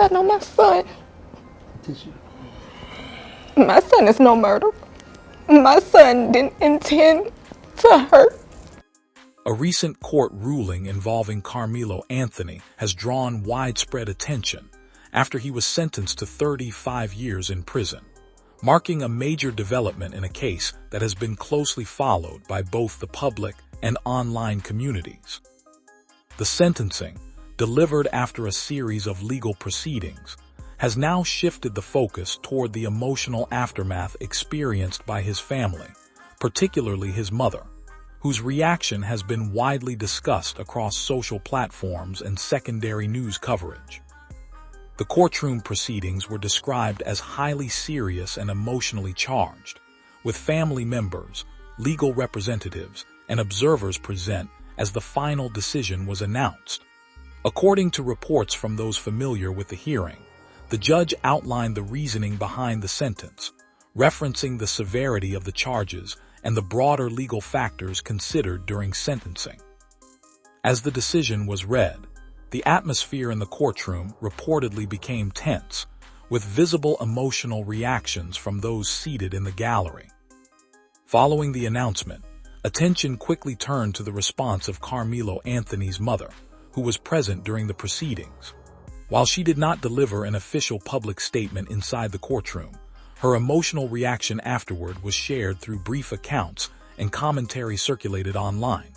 I know my son. Did you? My son is no murderer. My son didn't intend to hurt. A recent court ruling involving Karmelo Anthony has drawn widespread attention after he was sentenced to 35 years in prison, marking a major development in a case that has been closely followed by both the public and online communities. The sentencing, delivered after a series of legal proceedings, has now shifted the focus toward the emotional aftermath experienced by his family, particularly his mother, whose reaction has been widely discussed across social platforms and secondary news coverage. The courtroom proceedings were described as highly serious and emotionally charged, with family members, legal representatives, and observers present as the final decision was announced. According to reports from those familiar with the hearing, the judge outlined the reasoning behind the sentence, referencing the severity of the charges and the broader legal factors considered during sentencing. As the decision was read, the atmosphere in the courtroom reportedly became tense, with visible emotional reactions from those seated in the gallery. Following the announcement, attention quickly turned to the response of Karmelo Anthony's mother, who was present during the proceedings. While she did not deliver an official public statement inside the courtroom, her emotional reaction afterward was shared through brief accounts and commentary circulated online.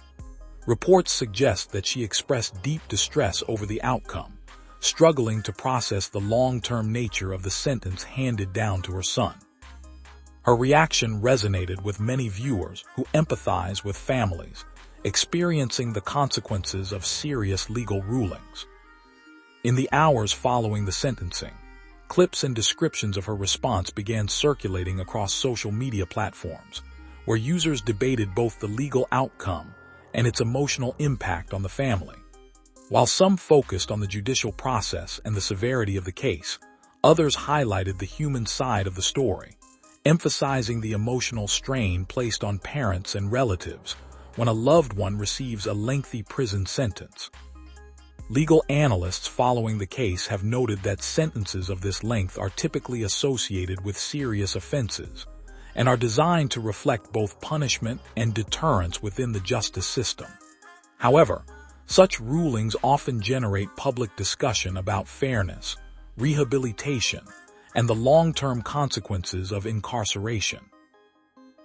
Reports suggest that she expressed deep distress over the outcome, struggling to process the long-term nature of the sentence handed down to her son. Her reaction resonated with many viewers who empathize with families experiencing the consequences of serious legal rulings. In the hours following the sentencing, clips and descriptions of her response began circulating across social media platforms, where users debated both the legal outcome and its emotional impact on the family. While some focused on the judicial process and the severity of the case, others highlighted the human side of the story, emphasizing the emotional strain placed on parents and relatives when a loved one receives a lengthy prison sentence. Legal analysts following the case have noted that sentences of this length are typically associated with serious offenses and are designed to reflect both punishment and deterrence within the justice system. However, such rulings often generate public discussion about fairness, rehabilitation, and the long-term consequences of incarceration.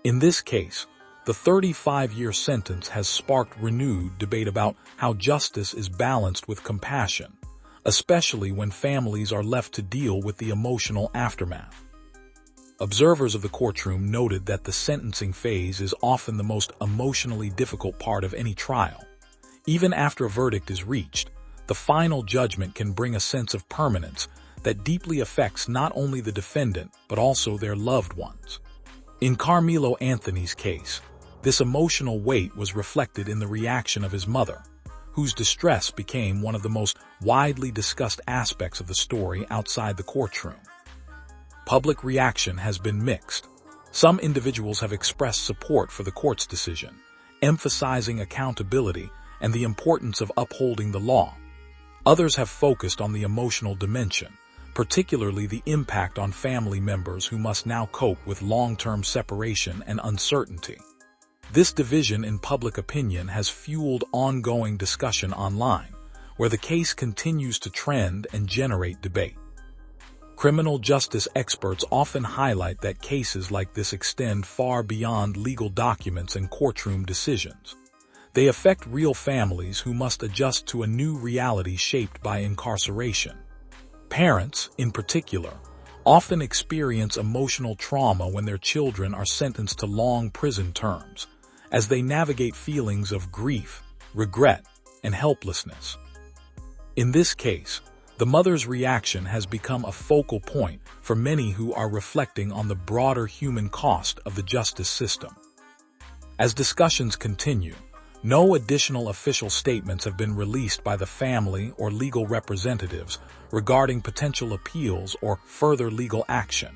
In this case, the 35-year sentence has sparked renewed debate about how justice is balanced with compassion, especially when families are left to deal with the emotional aftermath. Observers of the courtroom noted that the sentencing phase is often the most emotionally difficult part of any trial. Even after a verdict is reached, the final judgment can bring a sense of permanence that deeply affects not only the defendant but also their loved ones. In Karmelo Anthony's case, this emotional weight was reflected in the reaction of his mother, whose distress became one of the most widely discussed aspects of the story outside the courtroom. Public reaction has been mixed. Some individuals have expressed support for the court's decision, emphasizing accountability and the importance of upholding the law. Others have focused on the emotional dimension, particularly the impact on family members who must now cope with long-term separation and uncertainty. This division in public opinion has fueled ongoing discussion online, where the case continues to trend and generate debate. Criminal justice experts often highlight that cases like this extend far beyond legal documents and courtroom decisions. They affect real families who must adjust to a new reality shaped by incarceration. Parents, in particular, often experience emotional trauma when their children are sentenced to long prison terms, as they navigate feelings of grief, regret, and helplessness. In this case, the mother's reaction has become a focal point for many who are reflecting on the broader human cost of the justice system. As discussions continue, no additional official statements have been released by the family or legal representatives regarding potential appeals or further legal action.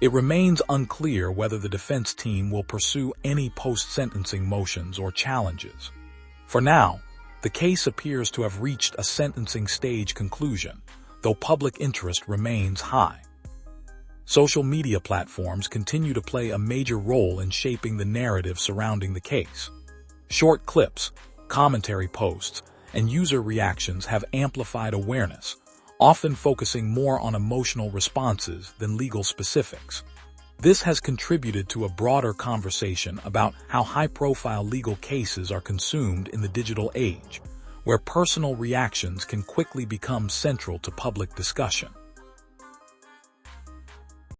It remains unclear whether the defense team will pursue any post-sentencing motions or challenges. For now, the case appears to have reached a sentencing stage conclusion, though public interest remains high. Social media platforms continue to play a major role in shaping the narrative surrounding the case. Short clips, commentary posts, and user reactions have amplified awareness, often focusing more on emotional responses than legal specifics. This has contributed to a broader conversation about how high-profile legal cases are consumed in the digital age, where personal reactions can quickly become central to public discussion.